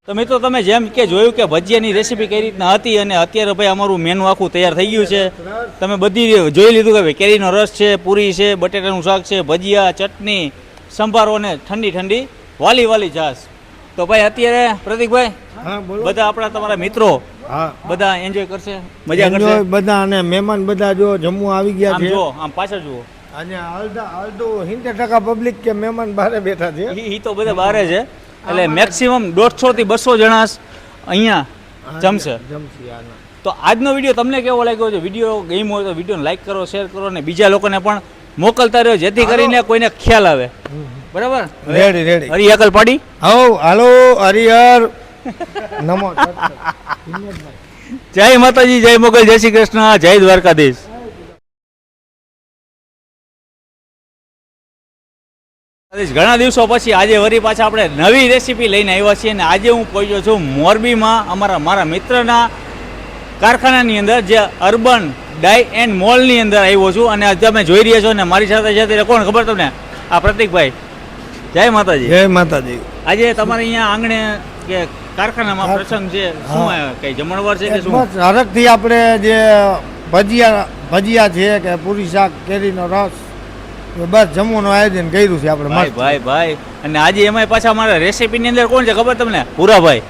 તો મિત્રો તમે જેમ કે જોયું કે ભજીયાની રેસીપી કઈ રીતના હતી અને અત્યારે ભાઈ અમારું મેનુ આખું તૈયાર થઈ ગયું છે. તમે બધી જોઈ લીધું કે ભાઈ કેરીનો રસ છે, પૂરી છે, બટેટાનું શાક છે, ભજીયા, ચટણી, સંભારો અને ઠંડી ઠંડી વાલી વાલી છાશ. તો ભાઈ અત્યારે પ્રતિકભાઈ બધા આપણા તમારા મિત્રો બધા એન્જોય કરશે, મજા કરશે બધા, અને મહેમાન બધા જો જમવા આવી ગયા છે. જો આમ પાછળ જુઓ અને અડધું 70% પબ્લિક કે મહેમાન બહાર બેઠા છે. એ તો બધા બહાર છે, એટલે મેક્સિમમ 150 થી 200 જણા અહીંયા જમશે. તો આજનો વિડીયો તમને કેવો લાગ્યો છે? વિડીયો ગમ્યો હોય તો વિડીયોને લાઈક કરો, શેર કરો અને બીજા લોકોને પણ મોકલતા રહ્યો, જેથી કરીને કોઈને ખ્યાલ આવે. બરાબર? રેડી હરી અકલ પાડી. હાલો હરિહર નમો. જય માતાજી, જય મોગલ, જય શ્રી કૃષ્ણ, જય દ્વારકાધીશ. ઘણા દિવસો પછી આજે વરી પાછા આપણે નવી રેસીપી લઈને આવ્યા છીએ અને આજે હું પહોંચ્યો છું મોરબીમાં મારા મિત્રના કારખાનાની અંદર, જે અર્બન ડાય એન્ડ મોલની અંદર આવ્યો છું. અને તમે જોઈ રહ્યા છો ને મારી સાથે છે કોણ ખબર તમને? આ પ્રતિકભાઈ. જય માતાજી. જય માતાજી. આજે તમારે અહીંયા આંગણે કે કારખાનામાં પ્રસંગ છે, શું કઈ જમણવાર છે કે શું? હરખથી આપણે જે ભજીયા છે કે પૂરી શાક, કેરીનો રસ, બસ જમવાનું આયોજન કર્યું છે આપણે. ભાઈ અને આજે એમાં પાછા અમારા રેસીપીની અંદર કોણ છે ખબર તમને? ભૂરાભાઈ.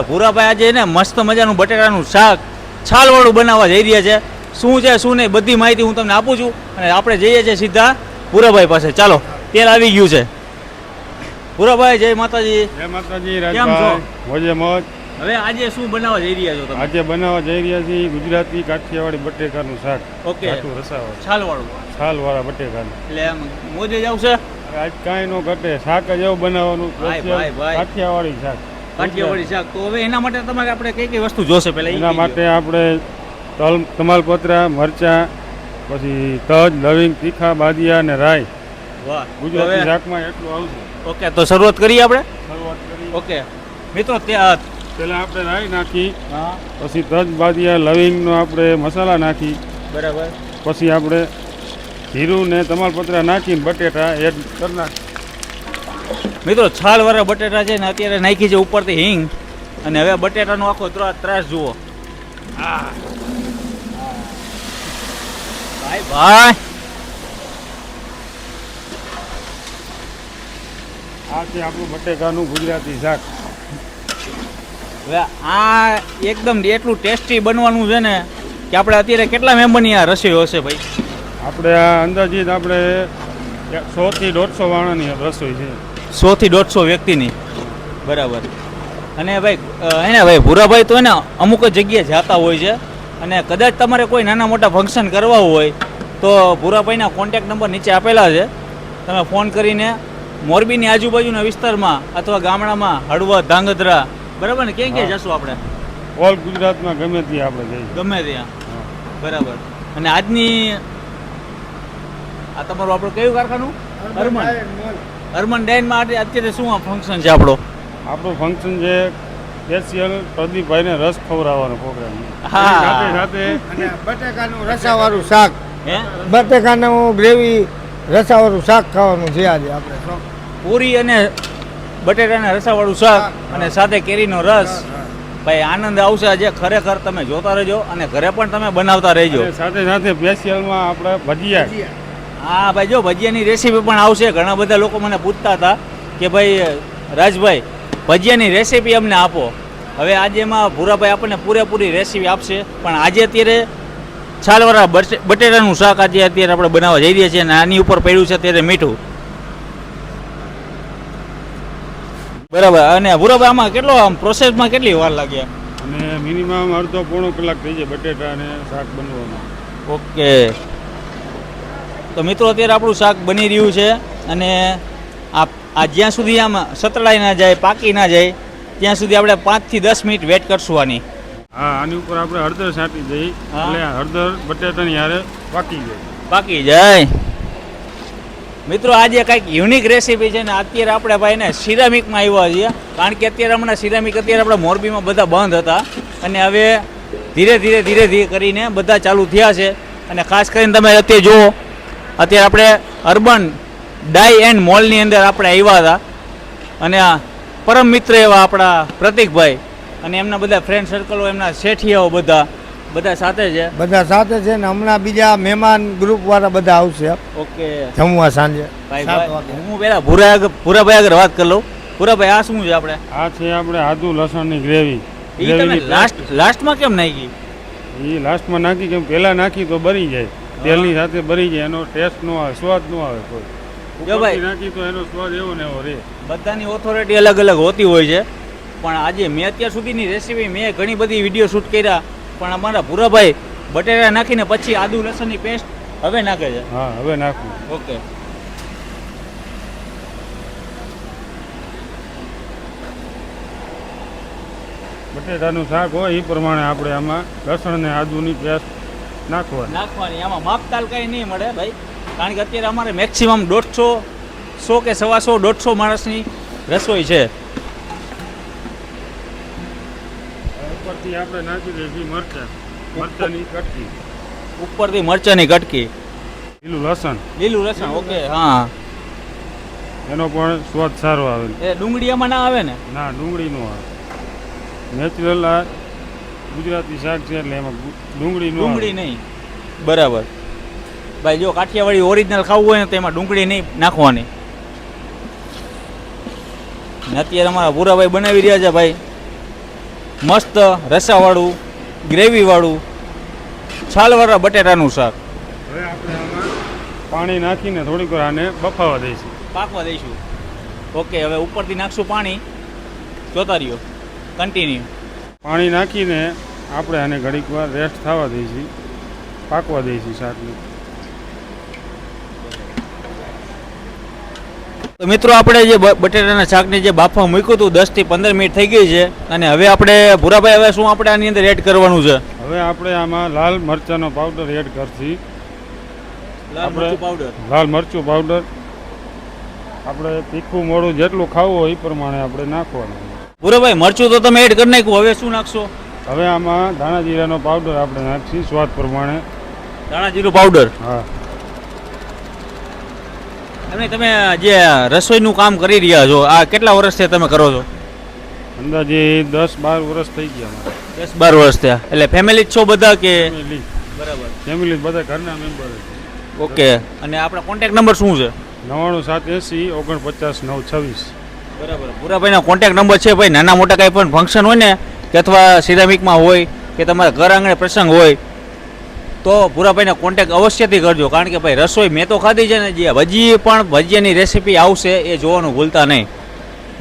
ભૂરાભાઈ આજે ને મસ્ત મજાનું બટેટાનું શાક છાલવાળું બનાવવા જઈ રહ્યા છે. શું છે શું નહીં બધી માહિતી હું તમને આપું છું અને આપણે જઈએ છીએ સીધા ભૂરાભાઈ પાસે. ચાલો, તેલ આવી ગયું છે. ભૂરાભાઈ જય માતાજી. જય માતાજી. રાજભાઈ મોજ. હવે આજે શું બનાવવા જઈ રહ્યા છો તમે? આજે બનાવવા જઈ રહ્યા છીએ ગુજરાતી કાઠિયાવાડી બટેકાનું શાક. ઓકે. રસાવાળું છાલવાળું. છાલવાળા બટેકાનું. એટલે આમ મોજે જ આવશે. આજ કાંઈ નો ઘટે, શાક જ એવું બનાવવાનું. કાઠિયાવાડી શાક. કાઠિયાવાડી શાક. તો હવે એના માટે તમારે આપણે કઈ કઈ વસ્તુ જોશે પહેલા? એના માટે આપણે તલ, તમાલપત્રા, મરચાં, પછી તજ, લવિંગ, તીખા, બાદિયા અને રાઈ. વાહ, ગુજરાતી શાકમાં એટલું આવશે. ઓકે, તો શરૂઆત કરીએ આપણે. ઓકે મિત્રો, પહેલાં આપણે રાઈ નાખી, પછી તજ, બાદિયા, લવિંગનો આપણે મસાલા નાખી. બરાબર. પછી આપણે જીરું ને તમાલપત્રા નાખીને બટેટા એડ કરી નાખી. મિત્રો, છાલવાળા બટેટા છે ને અત્યારે નાખી છે ઉપરથી હિંગ, અને હવે બટેટાનો આખો ત્રાસ જુઓ. ભાઈ આ છે આપણું બટેકાનું ગુજરાતી શાક. હવે આ એકદમ એટલું ટેસ્ટી બનવાનું છે ને કે આપણે અત્યારે કેટલા મેમ્બરની આ રસોઈ હશે ભાઈ? આપણે આ અંદાજિત આપણે 100 થી 150 વાળાની રસોઈ છે. 100 થી 150 વ્યક્તિની. બરાબર. અને ભાઈ ભાઈ ભૂરાભાઈ તો એને અમુક જ જગ્યાએ જતા હોય છે, અને કદાચ તમારે કોઈ નાના મોટા ફંક્શન કરવા હોય તો ભૂરાભાઈના કોન્ટેક્ટ નંબર નીચે આપેલા છે. તમે ફોન કરીને મોરબીની આજુબાજુના વિસ્તારમાં અથવા ગામડામાં હળવદ, ધાંગધ્રા, બરાબર ને, ક્યાં ક્યાં જશું આપણે? ઓલ ગુજરાતમાં ગમે ત્યાં આપણે જઈએ. ગમે ત્યાં. બરાબર. અને આજની આ તમારું આપણું કયું કારખાનું? અર્બન ડાયનમાં અત્યારે શું ફંક્શન છે આપણો? આપણું ફંક્શન છે સ્પેશિયલ પ્રદીપભાઈને રસ ખવડાવવાનો પ્રોગ્રામ. હા. સાથે બટેકાનું રસાવાળું શાક, બટેકાનું ગ્રેવી રસાવાળું શાક ખાવાનું છે આજે આપણે. પૂરી અને બટેટાના રસાવાળું શાક અને સાથે કેરીનો રસ. ભાઈ આનંદ આવશે આજે ખરેખર. તમે જોતા રહેજો અને ઘરે પણ તમે બનાવતા રહેજો. સાથે સાથે સ્પેશિયલમાં આપણે ભજીયા. હા ભાઈ, જો ભજીયાની રેસીપી પણ આવશે. ઘણા બધા લોકો મને પૂછતા હતા કે ભાઈ રાજભાઈ ભજીયાની રેસીપી અમને આપો. હવે આજે એમાં ભૂરાભાઈ આપણને પૂરેપૂરી રેસીપી આપશે. પણ આજે અત્યારે છાલવાળા બટેટાનું શાક અત્યારે આપણે બનાવવા જઈ રહ્યા છીએ અને આની ઉપર પડ્યું છે અત્યારે મીઠું. બરાબર. અને ભૂરાભાઈ આમાં કેટલો આમ પ્રોસેસમાં કેટલી વાર લાગે? અને મિનિમમ અડધો પોણો કલાક થઈ જાય બટેટા અને શાક બનવામાં. ઓકે. તો મિત્રો અત્યારે આપણું શાક બની રહ્યું છે અને આ જ્યાં સુધી આમ સતળાઈ ના જાય, પાકી ના જાય ત્યાં સુધી આપણે 5 થી 10 મિનિટ વેટ કરશું આની. હા, આની ઉપર આપણે હળદર છાંટી દઈએ એટલે હળદર બટેટાની હારે પાકી જાય. મિત્રો આજે કંઈક યુનિક રેસીપી છે ને અત્યારે આપણે ભાઈ ને સિરામિકમાં આવ્યા છીએ, કારણ કે અત્યારે હમણાં સિરામિક અત્યારે આપણે મોરબીમાં બધા બંધ હતા અને હવે ધીરે ધીરે કરીને બધા ચાલુ થયા છે. અને ખાસ કરીને તમે અત્યારે જુઓ, અત્યારે આપણે અર્બન ડાય એન્ડ મોલની અંદર આપણે આવ્યા હતા અને પરમ મિત્ર એવા આપણા પ્રતિકભાઈ અને એમના બધા ફ્રેન્ડ સર્કલો, એમના શેઠિયાઓ બધા સાથે છે. બધા સાથે છે ને હમણાં બીજા મહેમાન ગ્રુપ વાળા બધા આવશે ઓકે જમવા સાંજે ભાઈ 7 વાગે. હું પેલા ભૂરાભાઈ આગળ વાત કરી લઉં. ભૂરાભાઈ આ શું છે આપણે? આ છે આપણે આદુ લસણની ગ્રેવી. એ તમે લાસ્ટમાં કેમ નાખી? એ લાસ્ટમાં નાખી કેમ પહેલાં નાખી તો બરી જાય, તેલની સાથે બરી જાય, એનો ટેસ્ટ નો આવે, સ્વાદ નો આવે કોઈ. જો ભાઈ, ઉપરથી નાખી તો એનો સ્વાદ એવો ને એવો રહે. બધાની ઓથોરિટી અલગ અલગ હોતી હોય છે, પણ આજે મેં અત્યાર સુધીની રેસીપી મેં ઘણી બધી વિડીયો શૂટ કર્યા, પણ અમારા ભૂરાભાઈ બટેટા નાખીને પછી આદુ લસણની પેસ્ટ હવે નાખે છે. હા, હવે નાખવું. ઓકે, બટેટાનું શાક હોય એ પ્રમાણે આપણે આમાં લસણ ને આદુની પેસ્ટ નાખવાની. આમાં માપતાલ કંઈ નહીં મળે ભાઈ, કારણ કે અત્યારે અમારે મેક્સિમમ 100 કે 125 માણસની રસોઈ છે. ઉપરથી આપણે નાખી દઈશું મરચાંની કટકી, ઉપરથી મરચાંની કટકી, લીલું લસણ. ઓકે. હા, એનો પણ સ્વાદ સારો આવે. એ ડુંગળી આમાં ના આવે ને? ના, ડુંગળી નો આવે. નેચરલ આ ગુજરાતી શાક છે એટલે એમાં ડુંગળી નહીં. બરાબર ભાઈ, જો કાઠિયાવાડી ઓરિજિનલ ખાવું હોય ને તો એમાં ડુંગળી નહીં નાખવાની. ને અત્યારે અમારા ભૂરાભાઈ બનાવી રહ્યા છે ભાઈ મસ્ત રસાવાળું, ગ્રેવીવાળું, છાલવાળા બટેટાનું શાક. હવે આપણે આમાં પાણી નાખીને થોડીક વાર આને બફાવા દઈશું, પાકવા દઈશું. ઓકે, હવે ઉપરથી નાખશું પાણી. જોતા રહ્યો, કન્ટિન્યુ. પાણી નાખીને આપણે આને ઘડીક વાર રેસ્ટ થવા દઈશું, પાકવા દઈશું શાકને. તો મિત્રો, આપણે જે બટેટાના શાકને જે બાફવા મૂક્યું હતું 10 થી 15 મિનિટ થઈ ગઈ છે, અને હવે આપણે ભૂરાભાઈ હવે શું આપણે આની અંદર એડ કરવાનું છે? હવે આપણે આમાં લાલ મરચાંનો પાવડર એડ કરશી. લાલ મરચું પાવડર આપણે તીખું મોડું જેટલું ખાવું હોય એ પ્રમાણે આપણે નાખવાનું. ભૂરાભાઈ, મરચું તો તમે એડ કરી નાખ્યું, હવે શું નાખશો? હવે આમાં ધાણા જીરાનો પાવડર આપણે નાખશી સ્વાદ પ્રમાણે. ધાણા જીરું પાવડર? હા. અને તમે જે રસોઈનું કામ કરી રહ્યા છો, આ કેટલા વર્ષથી તમે કરો છો? અંદાજે 10-12 વર્ષ થઈ ગયા મારે. 10-12 વર્ષ થયા. એટલે ફેમિલી જ છો બધા કે? બરાબર, ફેમિલી બધા ઘરના મેમ્બર. ઓકે. અને આપણા કોન્ટેક્ટ નંબર શું છે? 9780 49 926. બરાબર. ભૂરાભાઈનો કોન્ટેક્ટ નંબર છે ભાઈ. નાના મોટા કાંઈ પણ ફંક્શન હોય ને, કે અથવા સિરામિકમાં હોય કે તમારા ઘર આંગણે પ્રસંગ હોય તો ભૂરાભાઈને કોન્ટેક્ટ અવશ્યથી કરજો, કારણ કે ભાઈ રસોઈ મેં તો ખાધી છે ને, જે હજી પણ ભજીયાની રેસીપી આવશે એ જોવાનું ભૂલતા નહીં.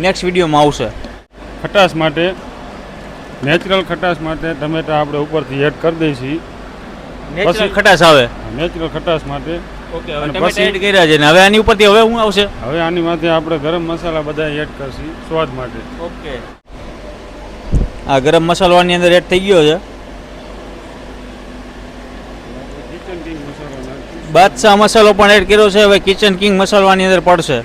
નેક્સ્ટ વિડીયોમાં આવશે. ખટાશ માટે, નેચરલ ખટાશ માટે ટમેટા આપણે ઉપરથી એડ કરી દઈશું. નેચરલ ખટાશ આવે? નેચરલ ખટાશ માટે. ઓકે, ટમેટા એડ કર્યા છે ને હવે આની ઉપરથી હવે શું આવશે? હવે આની માથે આપણે ગરમ મસાલા બધા એડ કરશું સ્વાદ માટે. ઓકે, આ ગરમ મસાલો આની અંદર એડ થઈ ગયો છે. કિચન કિંગ મસાલો નાખીશું. બાદશાહ મસાલો પણ એડ કર્યો છે. હવે કિચન કિંગ મસાલો આની અંદર પડશે.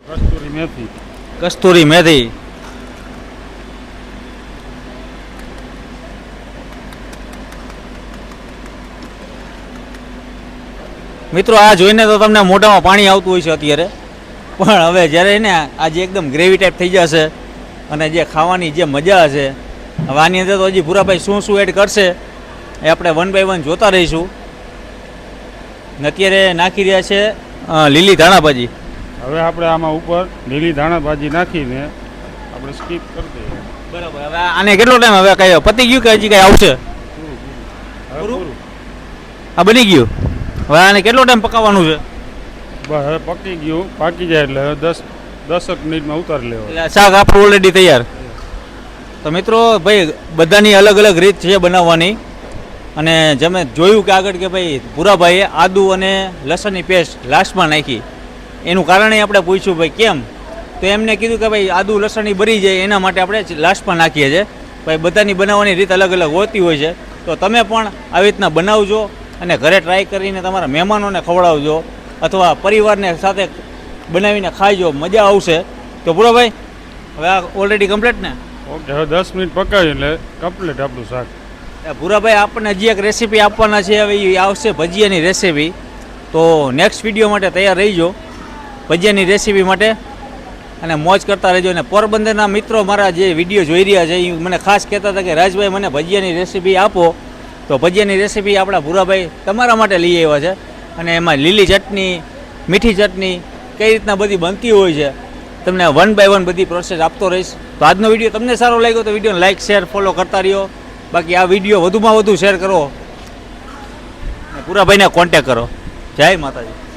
કસ્તુરી મેથી. કસ્તુરી મેથી. મિત્રો, આ જોઈને તો તમને મોઢામાં પાણી આવતું હોય છે અત્યારે, પણ હવે જ્યારે ને આજે એકદમ ગ્રેવી ટાઈપ થઈ જશે અને જે ખાવાની જે મજા હશે, હવે આની અંદર તો હજી ભૂરાભાઈ શું એડ કરશે એ આપણે 1 by 1 જોતા રહીશું. ને અત્યારે નાખી રહ્યા છે લીલી ધાણા ભાજી. હવે આપણે આમાં ઉપર લીલી ધાણા ભાજી નાખીને આપણે સ્કીપ કરી દઈએ. બરાબર. હવે આને કેટલો ટાઈમ હવે કઈ પતી ગયું કે હજી કઈ આવશે? પૂરું. આ બની ગયું. હવે આને કેટલો ટાઈમ પકાવવાનું છે? બસ હવે પકી ગયું, પાકી જાય એટલે 10 મિનિટમાં ઉતારી લેવાનું. એટલે શાક આપણું ઓલરેડી તૈયાર. તો મિત્રો ભાઈ, બધાની અલગ અલગ રીત છે બનાવવાની, અને જેમ જોયું કે આગળ કે ભાઈ ભૂરાભાઈએ આદુ અને લસણની પેસ્ટ લાસ્ટમાં નાખી. એનું કારણે આપણે પૂછ્યું ભાઈ કેમ, તો એમને કીધું કે ભાઈ આદુ લસણની બરી જાય એના માટે આપણે લાસ્ટમાં નાખીએ છીએ. ભાઈ બધાની બનાવવાની રીત અલગ અલગ હોતી હોય છે, તો તમે પણ આવી રીતના બનાવજો અને ઘરે ટ્રાય કરીને તમારા મહેમાનોને ખવડાવજો અથવા પરિવારને સાથે બનાવીને ખાઈજો, મજા આવશે. તો ભૂરાભાઈ, હવે આ ઓલરેડી કમ્પ્લીટ ને? ઓકે, હવે 10 મિનિટ પકાવી એટલે કમ્પ્લીટ આપણું શાક. ભૂરાભાઈ આપણને હજી એક રેસીપી આપવાના છે, હવે એ આવશે ભજીયાની રેસીપી. તો નેક્સ્ટ વિડીયો માટે તૈયાર રહીજો ભજીયાની રેસીપી માટે. અને મોજ કરતા રહેજો. અને પોરબંદરના મિત્રો મારા જે વિડીયો જોઈ રહ્યા છે એ મને ખાસ કહેતા હતા કે રાજભાઈ મને ભજીયાની રેસીપી આપો. તો ભજીયાની રેસીપી આપણા ભૂરાભાઈ તમારા માટે લઈ આવ્યા છે. અને એમાં લીલી ચટણી, મીઠી ચટણી કઈ રીતના બધી બનતી હોય છે તમને 1 by 1 બધી પ્રોસેસ આપતો રહીશ. તો આજનો વિડીયો તમને સારો લાગ્યો તો વિડીયોને લાઇક શેર ફોલો કરતા રહ્યો. બાકી આ વિડીયો વધુમાં વધુ શેર કરો અને ભૂરાભાઈને કોન્ટેક કરો. જય માતાજી.